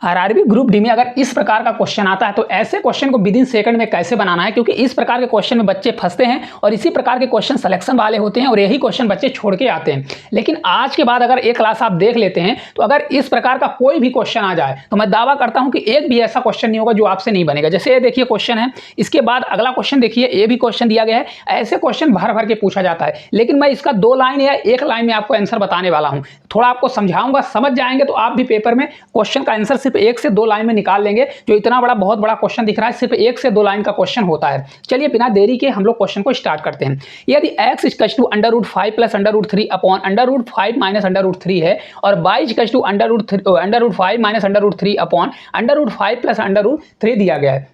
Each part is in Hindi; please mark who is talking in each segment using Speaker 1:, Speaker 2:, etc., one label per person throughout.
Speaker 1: आरआरबी ग्रुप डी में अगर इस प्रकार का क्वेश्चन आता है तो ऐसे क्वेश्चन को विद इन सेकंड में कैसे बनाना है, क्योंकि इस प्रकार के क्वेश्चन में बच्चे फंसते हैं और इसी प्रकार के क्वेश्चन सिलेक्शन वाले होते हैं और यही क्वेश्चन बच्चे छोड़ के आते हैं। लेकिन आज के बाद अगर एक क्लास आप देख लेते हैं तो अगर इस प्रकार का कोई भी क्वेश्चन आ जाए तो मैं दावा करता हूं कि एक भी ऐसा क्वेश्चन नहीं होगा जो आपसे नहीं बनेगा। जैसे ये देखिए क्वेश्चन है, इसके बाद अगला क्वेश्चन देखिए, ये भी क्वेश्चन दिया गया है। ऐसे क्वेश्चन भर भर के पूछा जाता है, लेकिन मैं इसका 2 लाइन या 1 लाइन में आपको आंसर बताने वाला हूं। थोड़ा आपको समझाऊंगा, समझ जाएंगे तो आप भी पेपर में क्वेश्चन का आंसर सिर्फ 1 से 2 लाइन में निकाल लेंगे। जो इतना बड़ा बहुत बड़ा क्वेश्चन दिख रहा है सिर्फ 1 से 2 लाइन का क्वेश्चन होता है। चलिए बिना देरी के हम लोग क्वेश्चन को स्टार्ट करते हैं। यदि x इक्वल टू √5 + √3 अपॉन √5 - √3 है और y इक्वल टू √5 - √3 अपॉन √5 + √3 दिया गया है।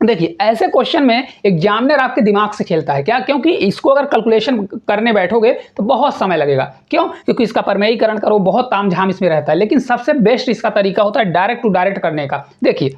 Speaker 1: देखिए ऐसे क्वेश्चन में एग्जामिनर आपके दिमाग से खेलता है क्या, क्योंकि इसको अगर कैलकुलेशन करने बैठोगे तो बहुत समय लगेगा। क्यों? क्योंकि इसका प्रमेयीकरण करो, बहुत तामझाम इसमें रहता है। लेकिन सबसे बेस्ट इसका तरीका होता है डायरेक्ट टू डायरेक्ट करने का। देखिए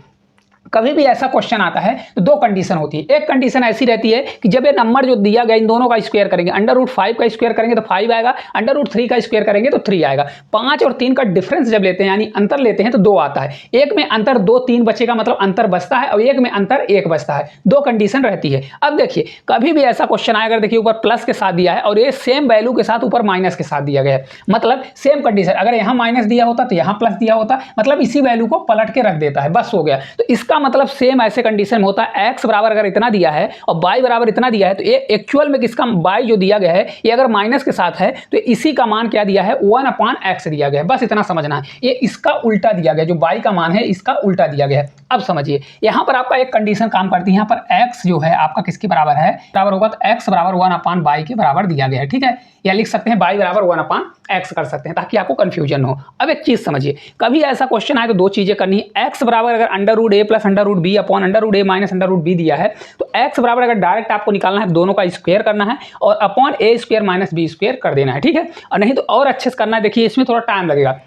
Speaker 1: कभी भी ऐसा क्वेश्चन आता है तो 2 कंडीशन होती है। एक कंडीशन ऐसी रहती है कि जब ये नंबर जो दिया गया इन दोनों का स्क्वायर करेंगे, √5 का स्क्वायर करेंगे तो 5 आएगा, √3 का स्क्वायर करेंगे तो 3 आएगा। 5 और 3 का डिफरेंस जब लेते हैं यानी अंतर लेते हैं तो 2 आता है। एक में अंतर 2 3 बचेगा, मतलब अंतर बचता है, और एक में अंतर 1 बचता है। 2 कंडीशन रहती है। अब देखिए कभी भी ऐसा क्वेश्चन आएगा, देखिए ऊपर प्लस के साथ दिया है और ये सेम वैल्यू के साथ ऊपर माइनस के साथ दिया गया है, मतलब सेम कंडीशन। अगर यहाँ माइनस दिया होता तो यहाँ प्लस दिया होता, मतलब इसी वैल्यू को पलट के रख देता है, बस हो गया। तो इसका मतलब सेम ऐसे कंडीशन में होता है, x बराबर अगर इतना दिया है और y बराबर इतना दिया है तो ये एक्चुअल में किसका y जो दिया गया है ये अगर माइनस के साथ है तो इसी का मान क्या दिया है 1/x दिया गया है। बस इतना समझना है, ये इसका उल्टा दिया गया, जो y का मान है इसका उल्टा दिया गया है। अब समझिए यहाँ पर आपका एक कंडीशन काम करती है। यहाँ पर x जो है आपका किसके बराबर है, बराबर होगा तो x बराबर 1/y के बराबर दिया गया है। ठीक है, या लिख सकते हैं y बराबर 1/x कर सकते हैं ताकि आपको कंफ्यूजन न हो। अब एक चीज समझिए, कभी ऐसा क्वेश्चन आए तो 2 चीजें करनी है। x बराबर अगर √a + √b upon √a - √b दिया है तो x बराबर अगर डायरेक्ट आपको निकालना है दोनों का स्क्वायर करना है और अपॉन a² - b² कर देना है। ठीक है, और नहीं तो और अच्छे से करना है। देखिए इसमें थोड़ा टाइम लगेगा,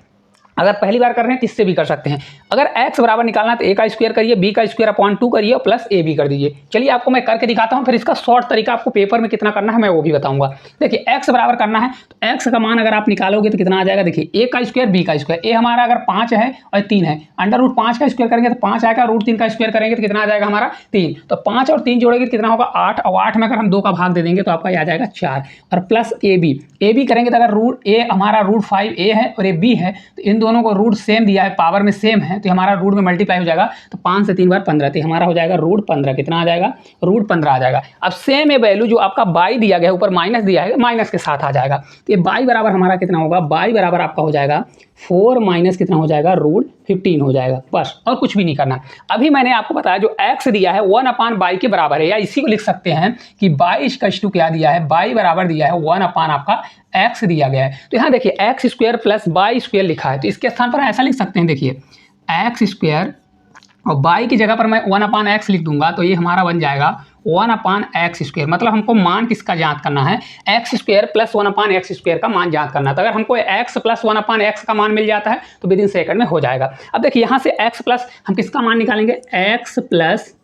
Speaker 1: अगर पहली बार कर रहे हैं तो इससे भी कर सकते हैं। अगर x बराबर निकालना है तो a का स्क्वायर करिए, b का स्क्वायर अपॉन 2 करिए और प्लस a भी कर दीजिए। चलिए आपको मैं करके दिखाता हूं, फिर इसका शॉर्ट तरीका आपको पेपर में कितना करना है मैं वो भी बताऊंगा। देखिए x बराबर करना है तो x का मान अगर आप निकालोगे तो कितना आ जाएगा, देखिए a का स्क्वायर b का स्क्वायर। a हमारा अगर 5 है और 3 है, √5 का स्क्वायर करेंगे तो 5 आएगा, √3 का स्क्वायर करेंगे तो कितना आ जाएगा हमारा 3। तो 5 और 3 जोड़ेंगे तो कितना होगा 8, और 8 में अगर हम 2 का भाग दे देंगे तो आपका आ जाएगा 4, और प्लस a b करेंगे तो अगर a हमारा √5a है और a b है तो इन दोनों को रूट सेम दिया है, पावर में सेम है तो हमारा रूट में मल्टीप्लाई हो जाएगा। तो 5 से 3 बार 15, तो हमारा हो जाएगा √15। कितना आ जाएगा, √15 आ जाएगा। अब सेम ये वैल्यू जो आपका y दिया गया है ऊपर माइनस दिया है, माइनस के साथ आ जाएगा। तो ये y बराबर हमारा कितना होगा, y बराबर आपका हो जाएगा 4 माइनस कितना हो जाएगा √15 हो जाएगा। बस और कुछ भी नहीं करना। अभी मैंने आपको बताया जो x दिया है 1/y के बराबर है, या इसी को लिख सकते हैं कि y इक्वल टू क्या दिया है, y बराबर दिया है 1/ आपका x दिया गया है। तो यहाँ देखिए x² + y² लिखा है, तो इसके स्थान पर ऐसा लिख सकते हैं, देखिए x² और y की जगह पर मैं 1/x लिख दूंगा तो ये हमारा बन जाएगा 1/x²। मतलब हमको मान किसका जांच करना है, x² + 1/x² का मान जांच करना है। तो अगर हमको x + 1/x का मान मिल जाता है तो विद इन सेकंड में हो जाएगा। अब देखिए यहाँ से x प्लस हम किसका मान निकालेंगे, x प्लस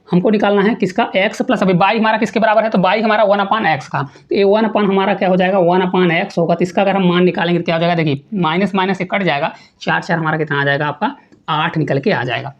Speaker 1: हमको निकालना है किसका, x प्लस अभी y हमारा किसके बराबर है तो y हमारा 1/x का, तो ये 1/ हमारा क्या हो जाएगा 1/x होगा। तो इसका अगर हम मान निकालेंगे तो क्या हो जाएगा, देखिए माइनस माइनस से कट जाएगा, 4 4 हमारा कितना आ जाएगा आपका 8 निकल के आ जाएगा।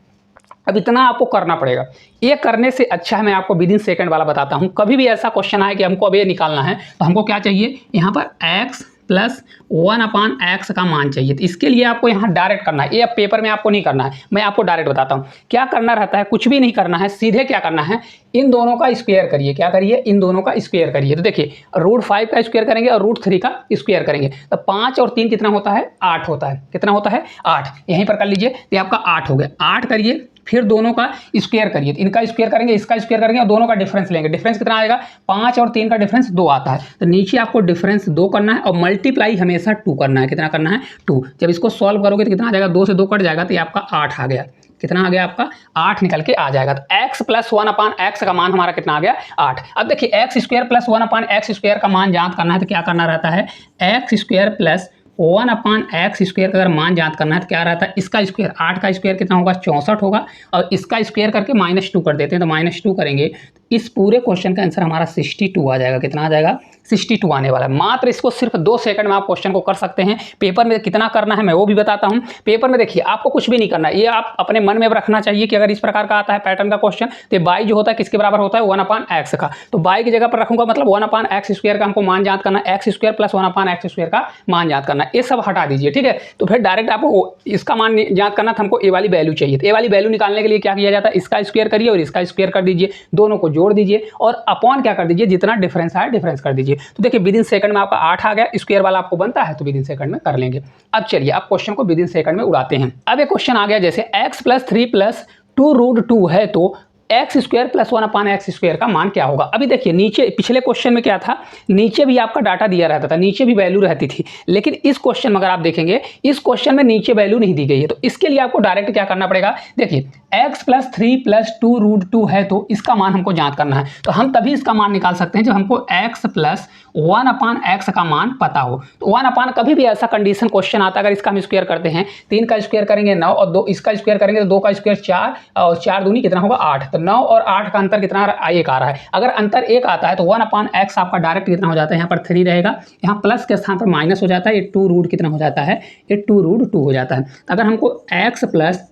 Speaker 1: अब इतना आपको करना पड़ेगा। ये करने से अच्छा है मैं आपको विद इन सेकंड वाला बताता हूँ। कभी भी ऐसा क्वेश्चन आए कि हमको अब ये निकालना है तो हमको क्या चाहिए, यहाँ पर x प्लस 1/x का मान चाहिए। तो इसके लिए आपको यहाँ डायरेक्ट करना है, ये अब पेपर में आपको नहीं करना है, मैं आपको डायरेक्ट बताता हूँ क्या करना रहता है। कुछ भी नहीं करना है, सीधे क्या करना है, इन दोनों का स्क्वायर करिए। क्या करिए, इन दोनों का स्क्वायर करिए। तो देखिए √5 का स्क्वायर करेंगे और √3 का स्क्वायर करेंगे तो 5 और 3 कितना होता है 8 होता है। कितना होता है 8, यहीं पर कर लीजिए, ये आपका 8 हो गया। 8 करिए, फिर दोनों का स्क्वायर करिए, इनका स्क्वायर करेंगे इसका स्क्वायर करेंगे और दोनों का डिफरेंस लेंगे। डिफरेंस कितना आएगा, 5 और 3 का डिफरेंस 2 आता है। तो नीचे आपको डिफरेंस 2 करना है और मल्टीप्लाई हमेशा 2 करना है। कितना करना है 2। जब इसको सॉल्व करोगे तो कितना आ जाएगा, 2 से 2 कट जाएगा तो ये आपका 8 आ गया। कितना आ गया आपका 8 निकल के आ जाएगा। तो x + 1/x का मान हमारा कितना आ गया 8। अब देखिए x² + 1/x² का मान जांच करना है तो क्या करना रहता है, x² + 1/x² का अगर मान जांच करना है तो क्या रहता है, इसका स्क्वायर 8 का स्क्वायर कितना होगा 64 होगा और इसका स्क्वायर करके -2 कर देते हैं। तो -2 करेंगे इस पूरे क्वेश्चन का आंसर हमारा 62 आ जाएगा। कितना आ जाएगा? 62 आने वाला है। मात्र इसको सिर्फ 2 सेकंड में आप क्वेश्चन को कर सकते हैं। पेपर में कितना करना है मैं वो भी बताता हूं। पेपर में देखिए आपको कुछ भी नहीं करना है, ये आप अपने मन में रखना चाहिए कि अगर इस प्रकार का आता है पैटर्न का क्वेश्चन तो बाई जो होता है किसके बराबर होता है? 1/x का। तो बाई की जगह पर रखूंगा मतलब 1/x² का हमको मान ज्ञात करना है, x² प्लस 1/x² का मान ज्ञात करना है। ये सब हटा दीजिए, ठीक है। तो फिर डायरेक्ट आपको इसका मान ज्ञात करना था, हमको ए वाली वैल्यू चाहिए। तो ए वाली वैल्यू निकालने के लिए क्या किया जाता है? इसका स्क्वायर करिए और इसका स्क्वायर कर दीजिए, दोनों को जोड़ दीजिए और अपॉन क्या कर दीजिए? जितना डिफरेंस आया डिफरेंस कर दीजिए। तो देखिए विदिन सेकंड में आपका 8 आ गया, स्क्वायर वाला आपको बनता है तो विदिन सेकंड में कर लेंगे। अब चलिए आप क्वेश्चन को विदिन सेकंड में उड़ाते हैं। अब एक क्वेश्चन आ गया जैसे x + 3 + 2√2 है तो x² + 1/x² का मान क्या होगा? अभी देखिए नीचे पिछले क्वेश्चन में क्या था, नीचे भी आपका डाटा दिया रहता था, नीचे भी वैल्यू रहती थी, लेकिन इस क्वेश्चन में अगर आप देखेंगे इस क्वेश्चन में नीचे वैल्यू नहीं दी गई है। तो इसके लिए आपको डायरेक्ट क्या करना पड़ेगा? देखिए x + 3 + 2√2 है तो इसका मान हमको ज्ञात करना है। तो हम तभी इसका मान निकाल सकते हैं जब हमको x + 1/x का मान पता हो। तो 1/ कभी भी ऐसा कंडीशन क्वेश्चन आता है, अगर इसका हम स्क्वायर करते हैं, 3 का स्क्वायर करेंगे 9 और 2 इसका स्क्वायर करेंगे तो 2 का स्क्वायर 4 और 4 दूनी कितना होगा? 8। तो 9 और 8 का अंतर कितना? 1 आ रहा है। अगर अंतर 1 आता है तो 1/x आपका डायरेक्ट कितना हो जाता है? यहाँ पर 3 रहेगा, यहाँ प्लस के स्थान पर माइनस हो जाता है, ये 2 कितना हो जाता है? ये 2√2 हो जाता है। अगर हमको x +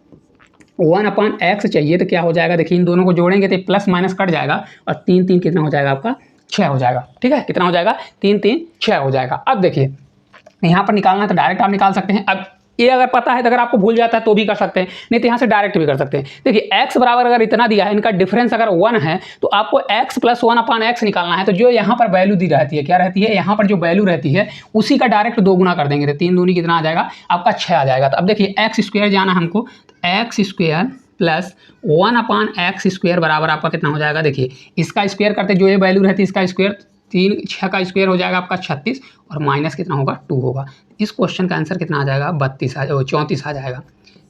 Speaker 1: 1/x चाहिए तो क्या हो जाएगा? देखिए इन दोनों को जोड़ेंगे तो प्लस माइनस कट जाएगा और 3 कितना हो जाएगा आपका? 6 हो जाएगा। ठीक है, कितना हो जाएगा? 3 6 हो जाएगा। अब देखिए यहाँ पर निकालना है तो डायरेक्ट आप निकाल सकते हैं। अब ये अगर पता है तो अगर आपको भूल जाता है तो भी कर सकते हैं, नहीं तो यहाँ से डायरेक्ट भी कर सकते हैं। देखिए x बराबर अगर इतना दिया है, इनका डिफरेंस अगर 1 है तो आपको x + 1/x निकालना है। तो जो यहाँ पर वैल्यू दी रहती है, क्या रहती है? यहाँ पर जो वैल्यू रहती है उसी का डायरेक्ट 2 गुना कर देंगे तो 3 दूनी कितना आ जाएगा? आपका 6 आ जाएगा। तो अब देखिए x² जाना हमको, x² + 1/x² बराबर आपका कितना हो जाएगा? देखिए इसका स्क्वायर करते जो ये वैल्यू रहती है इसका स्क्वायर 3 6 का स्क्वायर हो जाएगा आपका 36 और माइनस कितना होगा? 2 होगा। इस क्वेश्चन का आंसर कितना आ जाएगा? 34 आ जाएगा।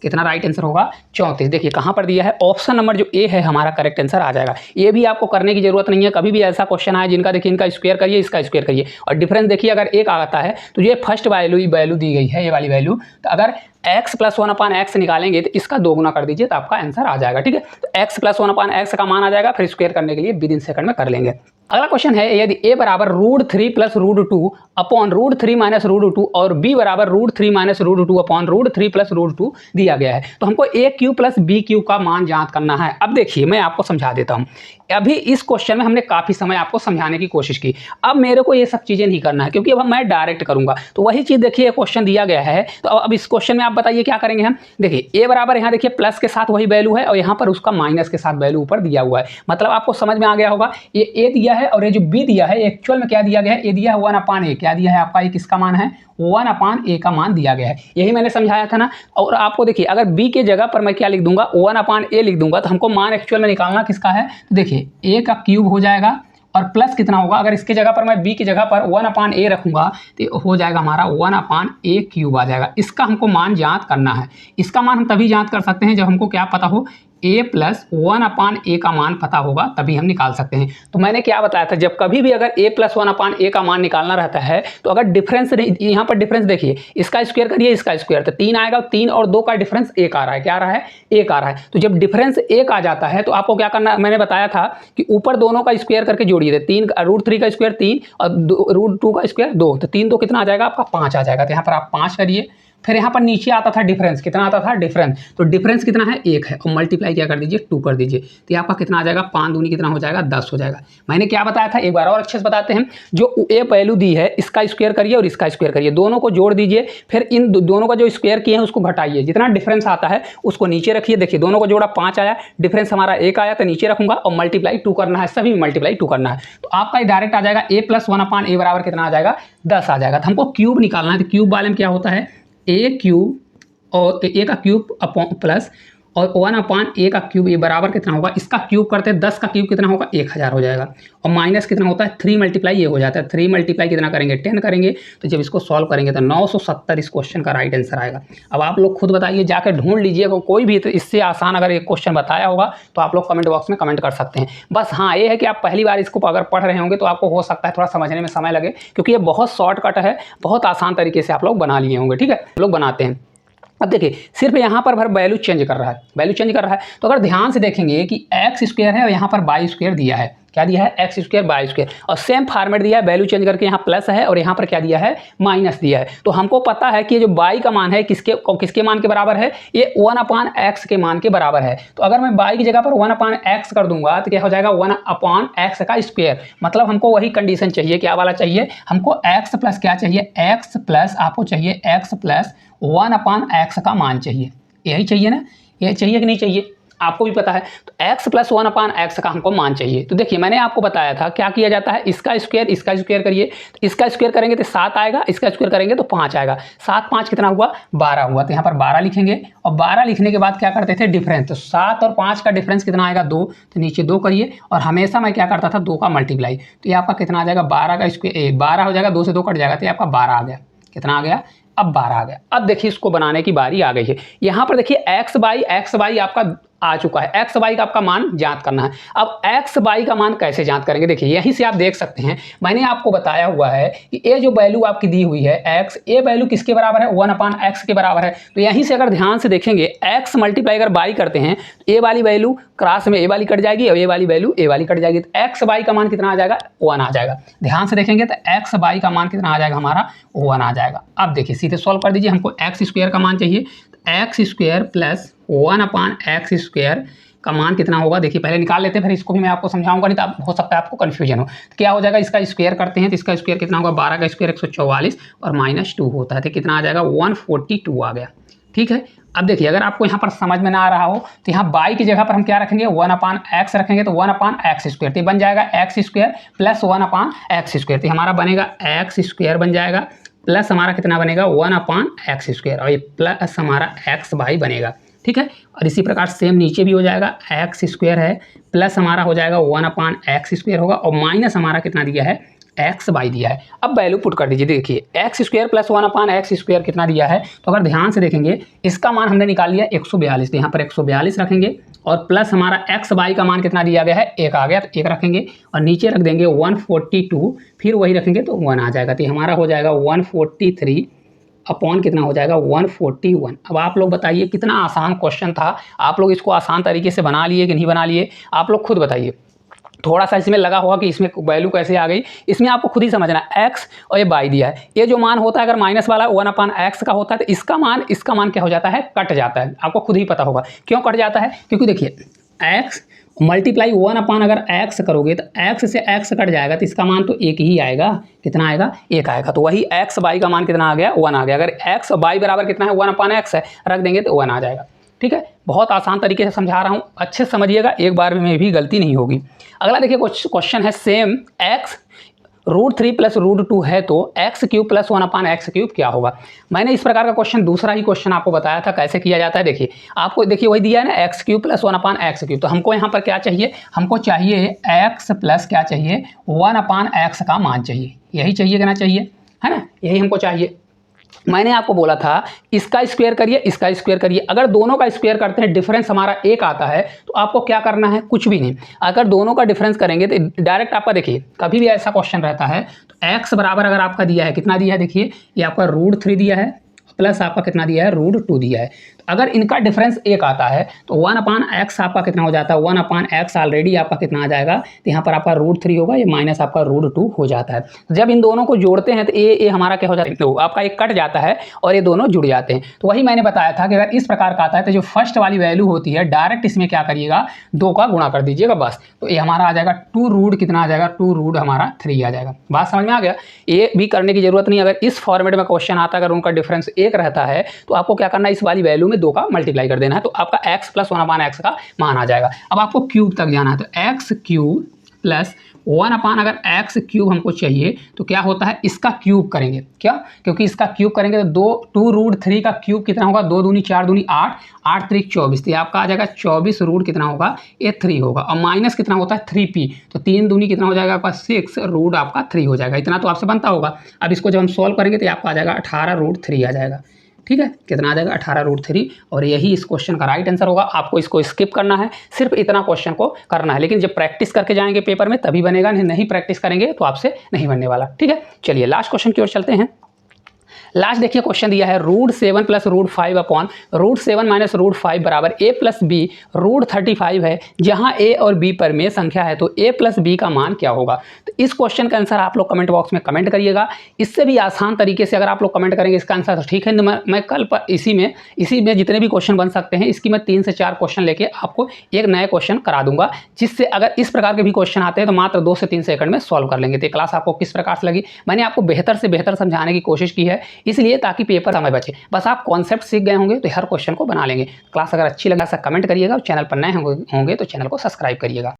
Speaker 1: कितना राइट आंसर होगा? 34। देखिए कहाँ पर दिया है? ऑप्शन नंबर जो ए है हमारा करेक्ट आंसर आ जाएगा। ये भी आपको करने की जरूरत नहीं है। कभी भी ऐसा क्वेश्चन आए जिनका देखिए इनका स्क्वायर करिए, इसका स्क्वायर करिए और डिफरेंस देखिए अगर 1 आता है तो ये फर्स्ट वैल्यू दी गई है, ये वाली वैल्यू। तो अगर x + 1/x निकालेंगे तो इसका 2 गुना कर दीजिए तो आपका आंसर आ जाएगा। ठीक है, तो x + 1/x का मान आ जाएगा, फिर स्क्वायर करने के लिए विदिन सेकंड में कर लेंगे। अगला क्वेश्चन है यदि a बराबर √3 + √2 अपॉन √3 - √2 और b बराबर √3 - √2 अपॉन √3 + √2 दिया गया है तो हमको a³ + b³ का मान ज्ञात करना है। अब देखिए मैं आपको समझा देता हूँ। अभी इस क्वेश्चन में हमने काफ़ी समय आपको समझाने की कोशिश की, अब मेरे को ये सब चीज़ें नहीं करना है क्योंकि अब मैं डायरेक्ट करूँगा। तो वही चीज़ देखिए क्वेश्चन दिया गया है तो अब इस क्वेश्चन में आप बताइए क्या करेंगे हम? देखिए a बराबर यहाँ देखिए प्लस के साथ वही वैल्यू है और यहाँ पर उसका माइनस के साथ वैल्यू ऊपर दिया हुआ है। मतलब आपको समझ में आ गया होगा, ये a दिया है और ये जो b दिया है एक्चुअल में क्या दिया गया है? a दिया है 1/a, क्या दिया है आपका? ये किसका मान है? 1/a का मान दिया गया है। यही मैंने समझाया था ना। और आपको देखिए अगर b के जगह पर मैं क्या लिख दूंगा? 1/a लिख दूंगा तो हमको मान एक्चुअल में निकालना किसका है? तो देखिए a का क्यूब हो जाएगा और प्लस कितना होगा? अगर इसके जगह पर मैं b की जगह पर 1/a रखूंगा तो हो जाएगा हमारा 1/a³ आ जाएगा। इसका हमको मान ज्ञात करना है। इसका मान हम तभी ज्ञात कर सकते हैं जब हमको क्या पता हो? a + 1/a का मान पता होगा तभी हम निकाल सकते हैं। तो मैंने क्या बताया था, जब कभी भी अगर a + 1/a का मान निकालना रहता है तो अगर डिफरेंस यहाँ पर डिफरेंस देखिए, इसका स्क्वायर करिए इसका स्क्वायर तो 3 आएगा, 3 और 2 का डिफरेंस 1 आ रहा है। क्या आ रहा है? 1 आ रहा है। तो जब डिफरेंस 1 आ जाता है तो आपको क्या करना है? मैंने बताया था कि ऊपर दोनों का स्क्वायर करके जोड़िए। 3 √3 का स्क्वायर 3 और √2 का स्क्वायर 2, तो 3 2 कितना आ जाएगा आपका? 5 आ जाएगा। तो यहाँ पर आप 5 करिए। फिर यहाँ पर नीचे आता था डिफरेंस, कितना आता था? डिफरेंस, तो डिफरेंस कितना है? 1 है और मल्टीप्लाई क्या कर दीजिए? 2 कर दीजिए तो ये आपका कितना आ जाएगा? 5 दूनी कितना हो जाएगा? 10 हो जाएगा। मैंने क्या बताया था एक बार और अच्छे से बताते हैं। जो ए वैल्यू दी है इसका स्क्वायर करिए और इसका स्क्वायर करिए, दोनों को जोड़ दीजिए, फिर इन दोनों का जो स्क्वायर किए हैं उसको घटाइए, जितना डिफरेंस आता है उसको नीचे रखिए। देखिए दोनों को जोड़ा 5 आया, डिफरेंस हमारा 1 आया तो नीचे रखूंगा और मल्टीप्लाई 2 करना है, सभी मल्टीप्लाई 2 करना है। तो आपका डायरेक्ट आ जाएगा a + 1/a बराबर कितना आ जाएगा? 10 आ जाएगा। तो हमको क्यूब निकालना है। तो क्यूब वाले में क्या होता है? a³ और a का क्यूब अपॉन प्लस और 1/a का क्यूब, ये बराबर कितना होगा? इसका क्यूब करते हैं 10 का क्यूब कितना होगा? 1000 हो जाएगा। और माइनस कितना होता है? 3 मल्टीप्लाई ये हो जाता है। 3 मल्टीप्लाई कितना करेंगे? 10 करेंगे। तो जब इसको सॉल्व करेंगे तो 970 इस क्वेश्चन का राइट आंसर आएगा। अब आप लोग खुद बताइए, जाकर ढूंढ लीजिए कोई भी तो इससे आसान अगर एक क्वेश्चन बताया होगा तो आप लोग कमेंट बॉक्स में कमेंट कर सकते हैं। बस हाँ ये है कि आप पहली बार इसको अगर पढ़ रहे होंगे तो आपको हो सकता है थोड़ा समझने में समय लगे, क्योंकि ये बहुत शॉर्टकट है, बहुत आसान तरीके से आप लोग बना लिए होंगे। ठीक है, लोग बनाते हैं। अब देखिए सिर्फ यहाँ पर वैल्यू चेंज कर रहा है, वैल्यू चेंज कर रहा है। तो अगर ध्यान से देखेंगे कि x² है और यहाँ पर y² दिया है, क्या दिया है, एक्स स्क्वायर बाई स्क्वायर, और सेम फॉर्मेट दिया है, वैल्यू चेंज करके यहाँ प्लस है और यहाँ पर क्या दिया है, माइनस दिया है। तो हमको पता है कि ये जो बाई का मान है किसके मान के बराबर है, ये 1/x के मान के बराबर है। तो अगर मैं बाई की जगह पर 1/x कर दूंगा तो क्या हो जाएगा, 1/x का स्क्वायर। मतलब हमको वही कंडीशन चाहिए, क्या वाला चाहिए हमको, x प्लस क्या चाहिए, x प्लस आपको चाहिए x प्लस 1/x का मान चाहिए, यही चाहिए ना, ये चाहिए कि नहीं चाहिए, आपको भी पता है। तो x प्लस 1/x का हमको मान चाहिए। तो देखिए मैंने आपको बताया था क्या किया जाता है, इसका स्क्वायर करिए, तो इसका स्क्वायर करेंगे तो 7 आएगा, इसका स्क्वायर करेंगे तो 5 आएगा, 7 5 कितना हुआ, 12 हुआ। तो यहाँ पर 12 लिखेंगे और 12 लिखने के बाद क्या करते थे, डिफरेंस, तो 7 और 5 का डिफरेंस कितना आएगा, 2, तो नीचे 2 करिए और हमेशा मैं क्या करता था 2 का मल्टीप्लाई, तो ये आपका कितना आ जाएगा, 12 का स्क्वायर 12 हो जाएगा, 2 से 2 कट जाएगा, तो ये आपका 12 आ गया, कितना आ गया, अब 12 आ गया। अब देखिए इसको बनाने की बारी आ गई है। यहाँ पर देखिए x बाई आपका आ चुका है, एक्स बाई का आपका मान ज्ञात करना है। अब एक्स बाई का मान कैसे ज्ञात करेंगे, देखिए यहीं से आप देख सकते हैं, मैंने आपको बताया हुआ है कि ये जो वैल्यू आपकी दी हुई है एक्स, ये वैल्यू किसके बराबर है, 1/x के बराबर है। तो यहीं से अगर ध्यान से देखेंगे एक्स मल्टीप्लाई अगर बाई करते हैं तो ये वाली वैल्यू क्रॉस में ये वाली कट जाएगी और ये वाली वैल्यू ये वाली कट जाएगी, तो एक्स बाई का मान कितना आ जाएगा, 1 आ जाएगा। ध्यान से देखेंगे तो एक्स बाई का मान कितना आ जाएगा, हमारा 1 आ जाएगा। अब देखिए सीधे सॉल्व कर दीजिए, हमको एक्स स्क्वायर का मान चाहिए, तो x square plus 1/x square का मान कितना होगा, देखिए पहले निकाल लेते हैं, फिर इसको भी मैं आपको समझाऊंगा, नहीं तो हो सकता है आपको कन्फ्यूजन हो। तो क्या हो जाएगा, इसका स्क्वायर करते हैं तो इसका स्क्वायर कितना होगा, 12 का स्क्वायर 144 और -2 होता है, तो कितना आ जाएगा, 142 आ गया। ठीक है, अब देखिए अगर आपको यहाँ पर समझ में ना आ रहा हो तो यहाँ बाई की जगह पर हम क्या रखेंगे, 1/x रखेंगे, तो 1/x स्क्वायर, तो बन जाएगा x square plus 1/x square, तो हमारा बनेगा x स्क्वायर बन जाएगा प्लस हमारा कितना बनेगा, 1/x स्क्वायर, और ये प्लस हमारा x बाई बनेगा। ठीक है, और इसी प्रकार सेम नीचे भी हो जाएगा, एक्स स्क्वायर है प्लस हमारा हो जाएगा 1/x स्क्वायर होगा और माइनस हमारा कितना दिया है, एक्स बाई दिया है। अब वैल्यू पुट कर दीजिए, देखिए x square plus 1/x square कितना दिया है, तो अगर ध्यान से देखेंगे इसका मान हमने निकाल लिया 142, तो यहाँ पर 142 रखेंगे और प्लस हमारा एक्स बाई का मान कितना दिया गया है, 1 आ गया, तो 1 रखेंगे और नीचे रख देंगे 142, फिर वही रखेंगे तो 1 आ जाएगा, तो हमारा हो जाएगा 143 अपॉन कितना हो जाएगा, 141। अब आप लोग बताइए कितना आसान क्वेश्चन था, आप लोग इसको आसान तरीके से बना लिए कि नहीं बना लिए, आप लोग खुद बताइए। थोड़ा सा इसमें लगा होगा कि इसमें वैल्यू कैसे आ गई, इसमें आपको खुद ही समझना, एक्स और ये बाई दिया है, ये जो मान होता है अगर माइनस वाला 1/x का होता है तो इसका मान क्या हो जाता है, कट जाता है। आपको खुद ही पता होगा क्यों कट जाता है, क्योंकि देखिए एक्स मल्टीप्लाई 1 अगर x करोगे तो x से x कट जाएगा तो इसका मान तो 1 ही आएगा, कितना आएगा, 1 आएगा। तो वही x बाई का मान कितना आ गया, 1 आ गया। अगर x बाई बराबर कितना है, 1/x है, रख देंगे तो 1 आ जाएगा। ठीक है, बहुत आसान तरीके से समझा रहा हूँ, अच्छे से समझिएगा, एक बार में भी गलती नहीं होगी। अगला देखिए क्वेश्चन है सेम, x √3 प्लस √2 है तो x³ प्लस 1/x³ क्या होगा। मैंने इस प्रकार का क्वेश्चन दूसरा ही क्वेश्चन आपको बताया था कैसे किया जाता है। देखिए आपको देखिए वही दिया है ना, x³ प्लस 1/x³, तो हमको यहाँ पर क्या चाहिए, हमको चाहिए x प्लस क्या चाहिए, 1/x का मान चाहिए, यही चाहिए, कहना चाहिए, है ना, यही हमको चाहिए। मैंने आपको बोला था इसका स्क्वायर करिए, इसका स्क्वायर करिए, अगर दोनों का स्क्वायर करते हैं डिफरेंस हमारा 1 आता है तो आपको क्या करना है, कुछ भी नहीं। अगर दोनों का डिफरेंस करेंगे तो डायरेक्ट आपका देखिए कभी भी ऐसा क्वेश्चन रहता है तो x बराबर अगर आपका दिया है, कितना दिया है, देखिए ये आपका √3 दिया है प्लस आपका कितना दिया है, √2 दिया है। तो अगर इनका डिफरेंस 1 आता है तो 1/x आपका कितना हो जाता है, 1/x ऑलरेडी आपका कितना आ जाएगा, तो यहाँ पर आपका √3 होगा, ये माइनस आपका √2 हो जाता है। जब इन दोनों को जोड़ते हैं तो ये हमारा क्या हो जाता है, तो आपका एक कट जाता है और ये दोनों जुड़ जाते हैं। तो वही मैंने बताया था कि अगर इस प्रकार का आता है तो जो फर्स्ट वाली वैल्यू होती है डायरेक्ट इसमें क्या करिएगा, 2 का गुणा कर दीजिएगा बस, तो ये हमारा आ जाएगा 2 कितना आ जाएगा, 2 हमारा 3 आ जाएगा। बात समझ में आ गया, ये भी करने की जरूरत नहीं। अगर इस फॉर्मेट में क्वेश्चन आता है, अगर उनका डिफरेंस 1 रहता है तो आपको क्या करना है, इस वाली वैल्यू में 2 का मल्टीप्लाई कर देना है, तो आपका x प्लस 1/x का मान आ जाएगा। अब आपको क्यूब तक जाना है, तो x³ प्लस 1/x³ हमको चाहिए, तो क्या होता है, इसका क्यूब करेंगे, क्या, क्योंकि इसका क्यूब करेंगे तो 2√3 का क्यूब कितना होगा, 2 दूनी 4 दूनी 8, 8 3 24, तो आपका आ जाएगा 24 रूट कितना होगा, ये 3 होगा, और माइनस कितना होता है 3p, तो 3 दूनी कितना हो जाएगा आपका 6, रूट आपका 3 हो जाएगा। इतना तो आपसे बनता होगा। अब इसको जब हम सॉल्व करेंगे तो आपका आ जाएगा 18√3 आ जाएगा। ठीक है, कितना आ जाएगा, 18√3, और यही इस क्वेश्चन का राइट आंसर होगा। आपको इसको स्किप करना है, सिर्फ इतना क्वेश्चन को करना है, लेकिन जब प्रैक्टिस करके जाएंगे पेपर में तभी बनेगा, नहीं प्रैक्टिस करेंगे तो आपसे नहीं बनने वाला। ठीक है, चलिए लास्ट क्वेश्चन की ओर चलते हैं। लास्ट देखिए क्वेश्चन दिया है √7 प्लस √5 अपॉन √7 माइनस √5 बराबर a प्लस बी √35 है, जहां a और b पर में संख्या है तो a प्लस बी का मान क्या होगा। तो इस क्वेश्चन का आंसर आप लोग कमेंट बॉक्स में कमेंट करिएगा। इससे भी आसान तरीके से अगर आप लोग कमेंट करेंगे इसका आंसर तो ठीक है, मैं कल पर इसी में जितने भी क्वेश्चन बन सकते हैं इसकी मैं 3 से 4 क्वेश्चन लेके आपको एक नया क्वेश्चन करा दूंगा, जिससे अगर इस प्रकार के भी क्वेश्चन आते हैं तो मात्र 2 से 3 सेकंड में सॉल्व कर लेंगे। तो क्लास आपको किस प्रकार से लगी, मैंने आपको बेहतर से बेहतर समझाने की कोशिश की है, इसलिए ताकि पेपर समय बचे। बस आप कॉन्सेप्ट सीख गए होंगे तो हर क्वेश्चन को बना लेंगे। क्लास अगर अच्छी लगे ऐसा कमेंट करिएगा और चैनल पर नए होंगे तो चैनल को सब्सक्राइब करिएगा।